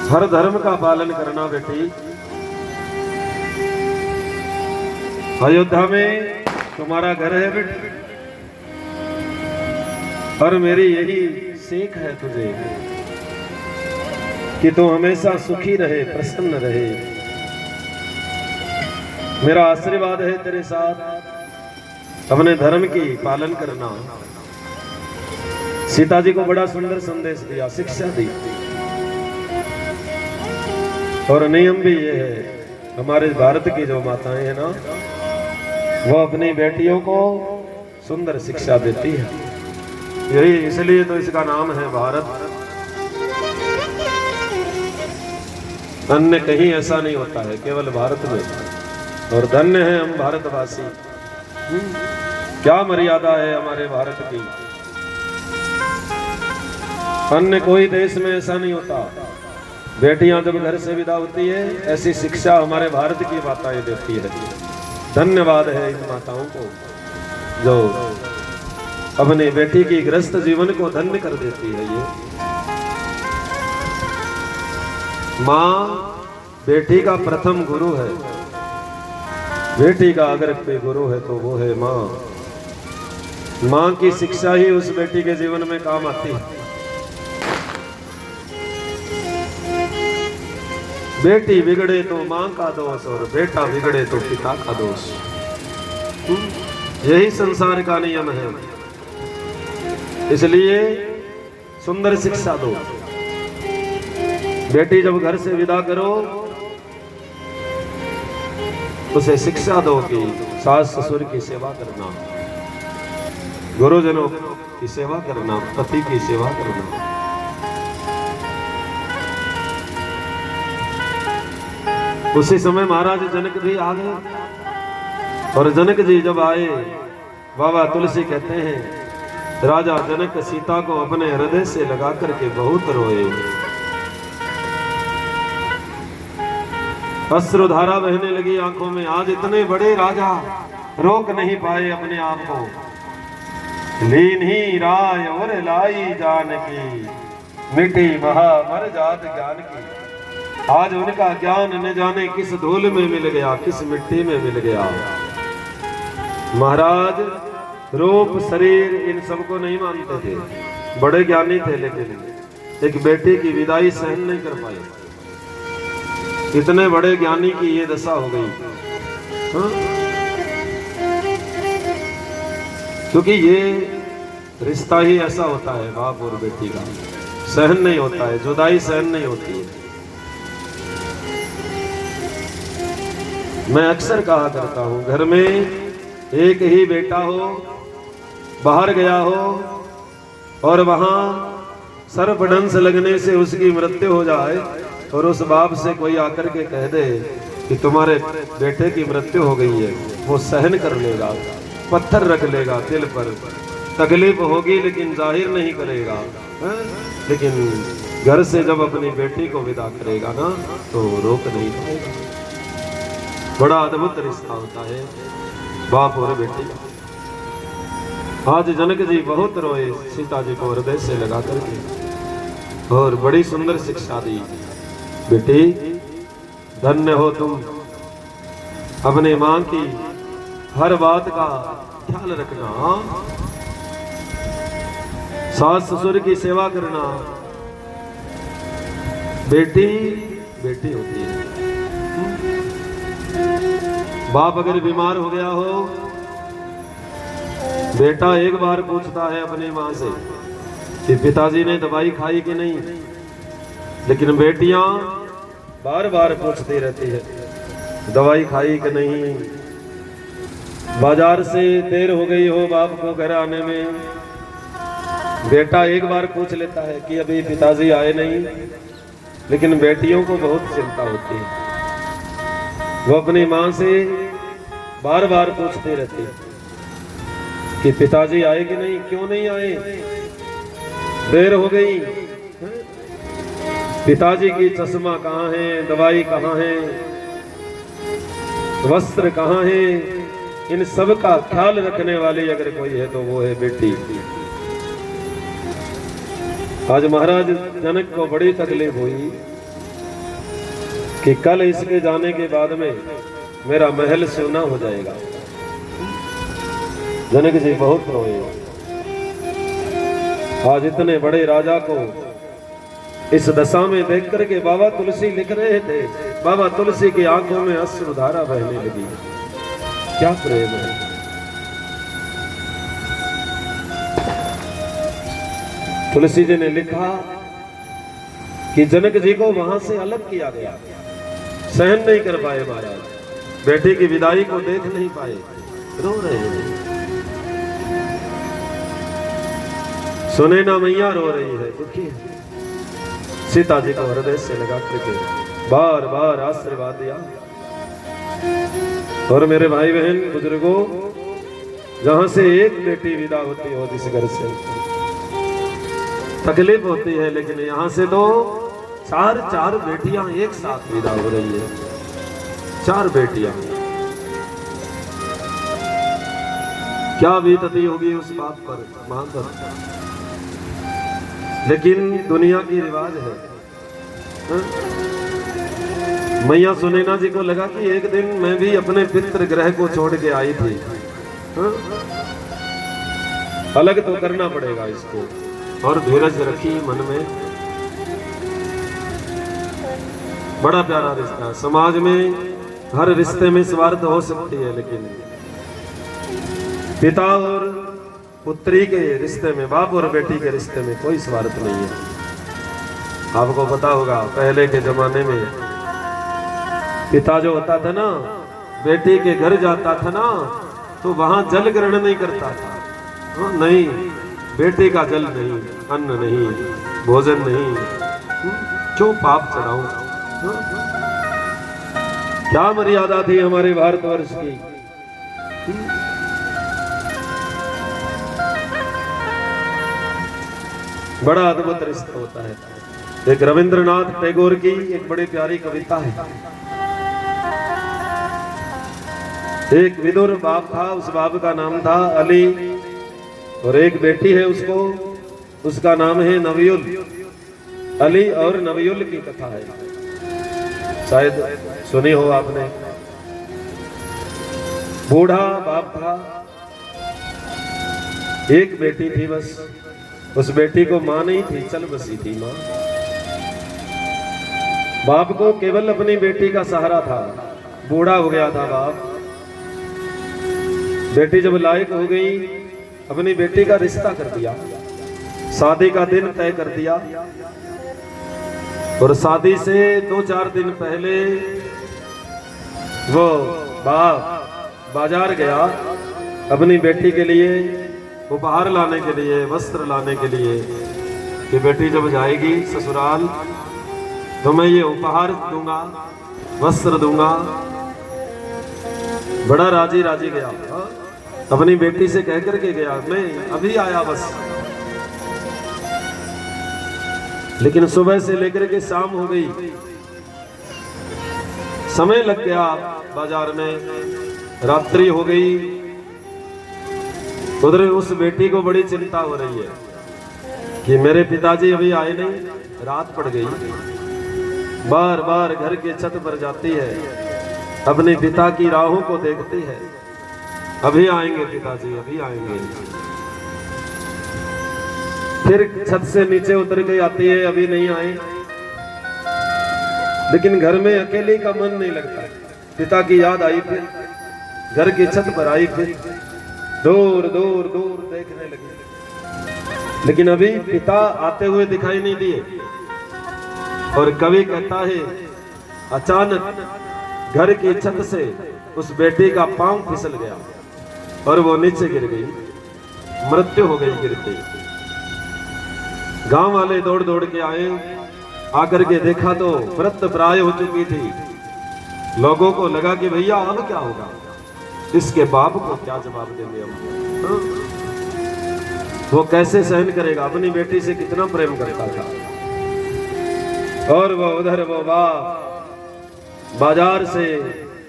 हर धर्म का पालन करना बेटी। अयोध्या में तुम्हारा घर है बेटी, और मेरी यही सीख है तुझे कि तू हमेशा सुखी रहे, प्रसन्न रहे। मेरा आशीर्वाद है तेरे साथ, अपने धर्म की पालन करना। सीता जी को बड़ा सुंदर संदेश दिया, शिक्षा दी, और नियम भी ये है, हमारे भारत की जो माताएं हैं ना, वो अपनी बेटियों को सुंदर शिक्षा देती है। यही इसलिए तो इसका नाम है भारत। अन्य कहीं ऐसा नहीं होता है, केवल भारत में। और धन्य है हम भारतवासी। क्या मर्यादा है हमारे भारत की, अन्य कोई देश में ऐसा नहीं होता। बेटियां जब घर से विदा होती है, ऐसी शिक्षा हमारे भारत की माताएं देती है। धन्यवाद है इन माताओं को जो अपनी बेटी की गृहस्थ जीवन को धन्य कर देती है। ये माँ बेटी का प्रथम गुरु है। बेटी का अगर कोई गुरु है तो वो है माँ। माँ की शिक्षा ही उस बेटी के जीवन में काम आती है। बेटी बिगड़े तो माँ का दोष, और बेटा बिगड़े तो पिता का दोष। यही संसार का नियम है। इसलिए सुंदर शिक्षा दो। बेटी जब घर से विदा करो, उसे शिक्षा दो कि सास ससुर की सेवा करना, गुरुजनों की सेवा करना, पति की सेवा करना। उसी समय महाराज जनक भी आ गए, और जनक जी जब आए, बाबा तुलसी कहते हैं, राजा जनक सीता को अपने हृदय से लगा करके बहुत रोए। अश्रुधारा बहने लगी आंखों में। आज इतने बड़े राजा रोक नहीं पाए अपने आप को। लीन ही राय और लाई जानकी, मिटी महा मर जात ज्ञान की। आज उनका ज्ञान न जाने किस धूल में मिल गया, किस मिट्टी में मिल गया। महाराज रूप शरीर इन सबको नहीं मानते थे, बड़े ज्ञानी थे, लेकिन एक बेटे की विदाई सहन नहीं कर पाए। इतने बड़े ज्ञानी की ये दशा हो गई। हाँ? क्योंकि ये रिश्ता ही ऐसा होता है, बाप और बेटी का सहन नहीं होता है, जुदाई सहन नहीं होती है। मैं अक्सर कहा करता हूं, घर में एक ही बेटा हो, बाहर गया हो और वहां सर्पदंश लगने से उसकी मृत्यु हो जाए, और उस बाप से कोई आकर के कह दे कि तुम्हारे बेटे की मृत्यु हो गई है, वो सहन कर लेगा, पत्थर रख लेगा दिल पर, तकलीफ होगी लेकिन जाहिर नहीं करेगा। लेकिन घर से जब अपनी बेटी को विदा करेगा ना, तो रोक नहीं पाएगा। बड़ा अद्भुत रिश्ता होता है बाप और बेटी का। आज जनक जी बहुत रोए सीता जी को हृदय से लगा करके, और बड़ी सुंदर शिक्षा दी। बेटी धन्य हो तुम, अपने मां की हर बात का ख्याल रखना, सास ससुर की सेवा करना। बेटी बेटी होती है। बाप अगर बीमार हो गया हो, बेटा एक बार पूछता है अपनी मां से कि पिताजी ने दवाई खाई कि नहीं, लेकिन बेटियां बार बार पूछती रहती है दवाई खाई कि नहीं। बाजार से देर हो गई हो बाप को घर आने में, बेटा एक बार पूछ लेता है कि अभी पिताजी आए नहीं, लेकिन बेटियों को बहुत चिंता होती है। वो अपनी मां से बार बार पूछती रहती है कि पिताजी आए कि नहीं, क्यों नहीं आए, देर हो गई। पिताजी की चश्मा कहाँ है, दवाई कहाँ है, वस्त्र कहाँ है, इन सब का ख्याल रखने वाली अगर कोई है तो वो है बेटी। आज महाराज जनक को बड़ी तकलीफ हुई कि कल इसके जाने के बाद में मेरा महल सोना हो जाएगा। जनक जी बहुत रोए। आज इतने बड़े राजा को इस दशा में देख करके बाबा तुलसी लिख रहे थे। बाबा तुलसी की आंखों में अश्रुधारा बहने लगी। क्या प्रेम है। तुलसी जी ने लिखा कि जनक जी को वहां से अलग किया गया, सहन नहीं कर पाए महाराज, बेटी की विदाई को देख नहीं पाए, रो रहे हैं। सुनैना मैया रो रही है, दुखी है। सीता जी को हृदय से लगा करके बार बार आशीर्वाद दिया। और मेरे भाई बहन बुजुर्गों, जहां से एक बेटी विदा होती हो जिस घर से, तकलीफ होती है, लेकिन यहां से तो चार चार बेटियां एक साथ विदा हो रही है। चार बेटियां, क्या बीतती होगी उस बात पर मां पर। लेकिन दुनिया की रिवाज है। मैया सुनैना जी को लगा कि एक दिन मैं भी अपने पितृ ग्रह को छोड़ के आई थी, अलग तो करना पड़ेगा इसको। और धीरज रखी मन में। बड़ा प्यारा रिश्ता। समाज में हर रिश्ते में स्वार्थ हो सकती है, लेकिन पिता और पुत्री के रिश्ते में, बाप और बेटी के रिश्ते में कोई स्वार्थ नहीं है। आपको पता होगा पहले के जमाने में पिता जो होता था ना, बेटी के घर जाता था ना, तो वहां जल ग्रहण नहीं करता था। नहीं, बेटी का जल नहीं, अन्न नहीं, भोजन नहीं, क्यों पाप चढ़ाऊं। क्या मर्यादा थी हमारे भारतवर्ष की। बड़ा अद्भुत रिश्ता होता है। एक रविंद्रनाथ टैगोर की एक बड़ी प्यारी कविता है। एक विदुर बाप था, उस बाप का नाम था अली, और एक बेटी है उसको, उसका नाम है नवियुल। अली और नवियुल की कथा है, शायद सुनी हो आपने। बूढ़ा बाप था, एक बेटी थी बस। उस बेटी को मां नहीं थी, चल बसी थी मां। बाप को केवल अपनी बेटी का सहारा था। बूढ़ा हो गया था बाप। बेटी जब लायक हो गई, अपनी बेटी का रिश्ता कर दिया, शादी का दिन तय कर दिया। और शादी से 2-4 दिन पहले वो बाप बाजार गया अपनी बेटी के लिए उपहार लाने के लिए, वस्त्र लाने के लिए, कि बेटी जब जाएगी ससुराल तो मैं ये उपहार दूंगा, वस्त्र दूंगा। बड़ा राजी राजी गया, अपनी बेटी से कह करके गया, मैं अभी आया बस। लेकिन सुबह से लेकर के शाम हो गई, समय लग गया बाजार में, रात्रि हो गई। उधर उस बेटी को बड़ी चिंता हो रही है कि मेरे पिताजी अभी आए नहीं, रात पड़ गई। बार बार घर के छत पर जाती है, अपने पिता की राहों को देखती है, अभी आएंगे पिताजी, अभी आएंगे। फिर छत से नीचे उतर के आती है, अभी नहीं आए। लेकिन घर में अकेले का मन नहीं लगता। पिता की याद आई, फिर घर की छत पर आई, फिर दूर दूर दूर देखने लगी, लेकिन अभी पिता आते हुए दिखाई नहीं दिए। और कवि कहता है, अचानक घर की छत से उस बेटी का पांव फिसल गया और वो नीचे गिर गई, मृत्यु हो गई गिरते। गांव वाले दौड़ दौड़ के आए, आकर के देखा तो मृत प्राय हो चुकी थी। लोगों को लगा कि भैया अब क्या होगा, इसके बाप को क्या जवाब देंगे हम। वो कैसे सहन करेगा, अपनी बेटी से कितना प्रेम करता था। और वो उधर वो बाप बाजार से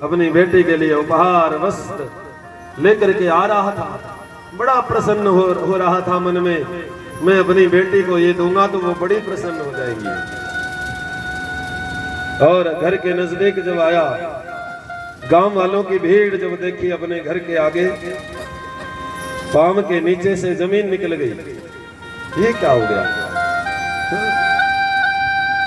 अपनी बेटी के लिए उपहार वस्त्र लेकर के आ रहा था। बड़ा प्रसन्न हो रहा था मन में, मैं अपनी बेटी को ये दूंगा तो वो बड़ी प्रसन्न हो जाएगी। और घर के नजदीक जब आया, गांव वालों की भीड़ जब देखी अपने घर के आगे, पाम के नीचे से जमीन निकल गई। ये क्या हो गया?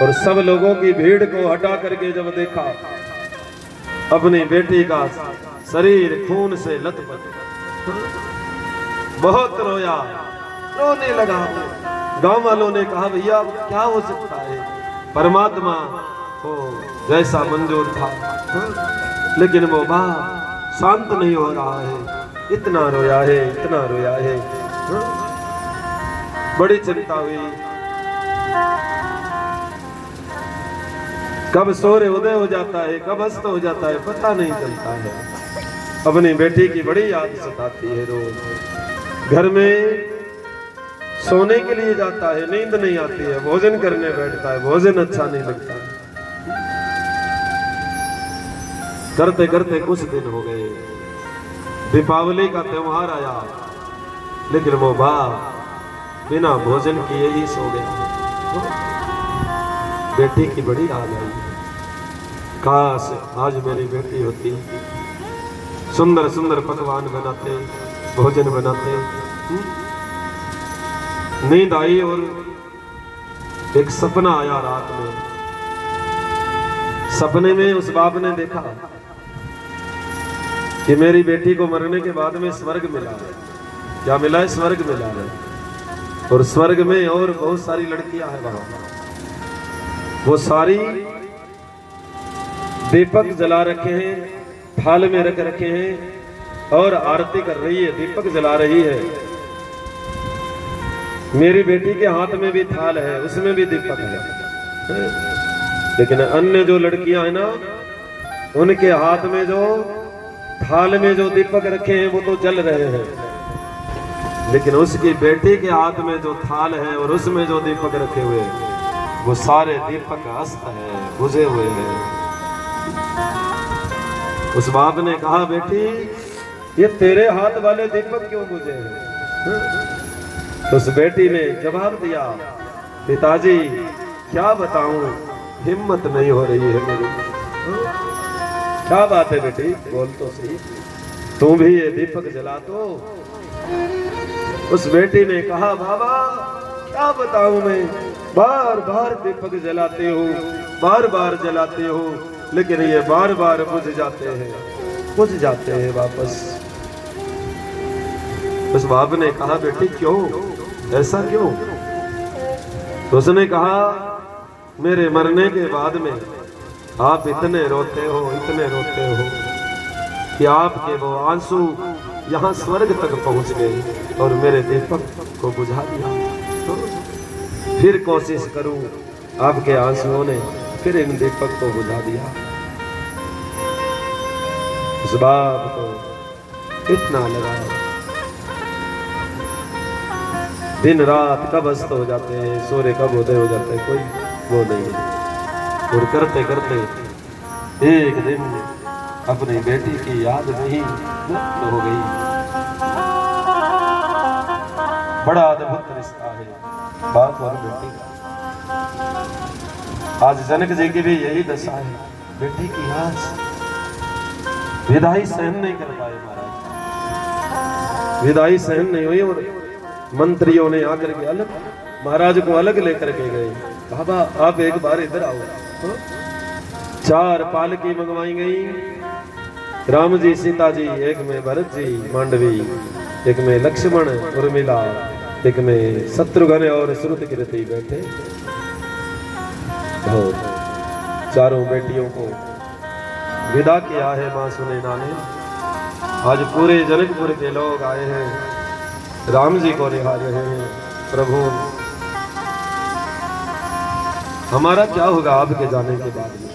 और सब लोगों की भीड़ को हटा करके जब देखा, अपनी बेटी का शरीर खून से लथपथ, बहुत रोया, रोने लगा। गांव वालों ने कहा भैया क्या हो सकता है, परमात्मा को जैसा मंजूर था, लेकिन वो बाप शांत नहीं हो रहा है, इतना रोया है, इतना रोया है। बड़ी चिंता हुई। कब सूर्य उदय हो जाता है, कब अस्त हो जाता है, पता नहीं चलता है। अपनी बेटी की बड़ी याद सताती है रोज। घर में सोने के लिए जाता है, नींद नहीं आती है, भोजन करने बैठता है, भोजन अच्छा नहीं लगता है। करते करते कुछ दिन हो गए, दीपावली का त्योहार आया, लेकिन वो बाप बिना भोजन किए ही सो गया। बेटी की बड़ी याद आई, काश आज मेरी बेटी होती, सुंदर सुंदर पकवान बनाते, भोजन बनाते। नींद आई और एक सपना आया रात में। सपने में उस बाप ने देखा कि मेरी बेटी को मरने के बाद में स्वर्ग मिला है। क्या मिला है? स्वर्ग मिला है। और स्वर्ग में और बहुत सारी लड़कियां हैं वहां, वो सारी दीपक जला रखे हैं, थाल में रख रखे हैं और आरती कर रही है, दीपक जला रही है। मेरी बेटी के हाथ में भी थाल है, उसमें भी दीपक है। लेकिन अन्य जो लड़कियां हैं ना, उनके हाथ में जो थाल में जो दीपक रखे हैं वो तो जल रहे हैं, लेकिन उसकी बेटी के हाथ में जो थाल है और उसमें जो दीपक रखे हुए हैं, वो सारे दीपक अस्त है, बुझे हुए हैं। उस बाप ने कहा बेटी ये तेरे हाथ वाले दीपक क्यों बुझे हैं? तो उस बेटी ने जवाब दिया, पिताजी क्या बताऊं, हिम्मत नहीं हो रही है मेरी। क्या बात है बेटी, बोल तो सही, तू भी ये दीपक जला तो। उस बेटी ने कहा बाबा क्या बताऊं मैं, बार बार दीपक जलाते हो, बार बार जलाते हो, लेकिन ये बार बार बुझ जाते हैं वापस। उस बाप ने कहा बेटी क्यों, ऐसा क्यों? तो उसने कहा मेरे मरने के बाद में आप इतने रोते हो कि आपके वो आंसू यहाँ स्वर्ग तक पहुंच गए और मेरे दीपक को बुझा दिया। तो फिर कोशिश करूं, आपके आंसुओं ने फिर इन दीपक को बुझा दिया। उस बाप को इतना लगा, दिन रात कब अस्त हो जाते हैं, सूर्य कब उदय हो जाते हैं, कोई वो नहीं है। और करते करते एक दिन अपनी बेटी की याद में ही मग्न हो गई। बड़ा अद्भुत रिश्ता है बाप और बेटी का। आज जनक जी की भी यही दशा है, बेटी की याद विदाई सहन नहीं कर पाए महाराज, विदाई सहन नहीं हुई और मंत्रियों ने आकर के अलग महाराज को अलग लेकर के गए। बाबा आप एक बार इधर आओ। 4 पालकी मंगवाई गई, राम जी सीता जी, एक में भरत जी मांडवी, एक में लक्ष्मण उर्मिला, एक में शत्रुघ्न और श्रुतकीर्ति बैठे। और चारों बेटियों को विदा किया है मां सुनैना ने। आज पूरे जनकपुर के लोग आए हैं, राम जी को निहार रहे हैं। प्रभु हमारा क्या होगा आपके जाने के बाद में?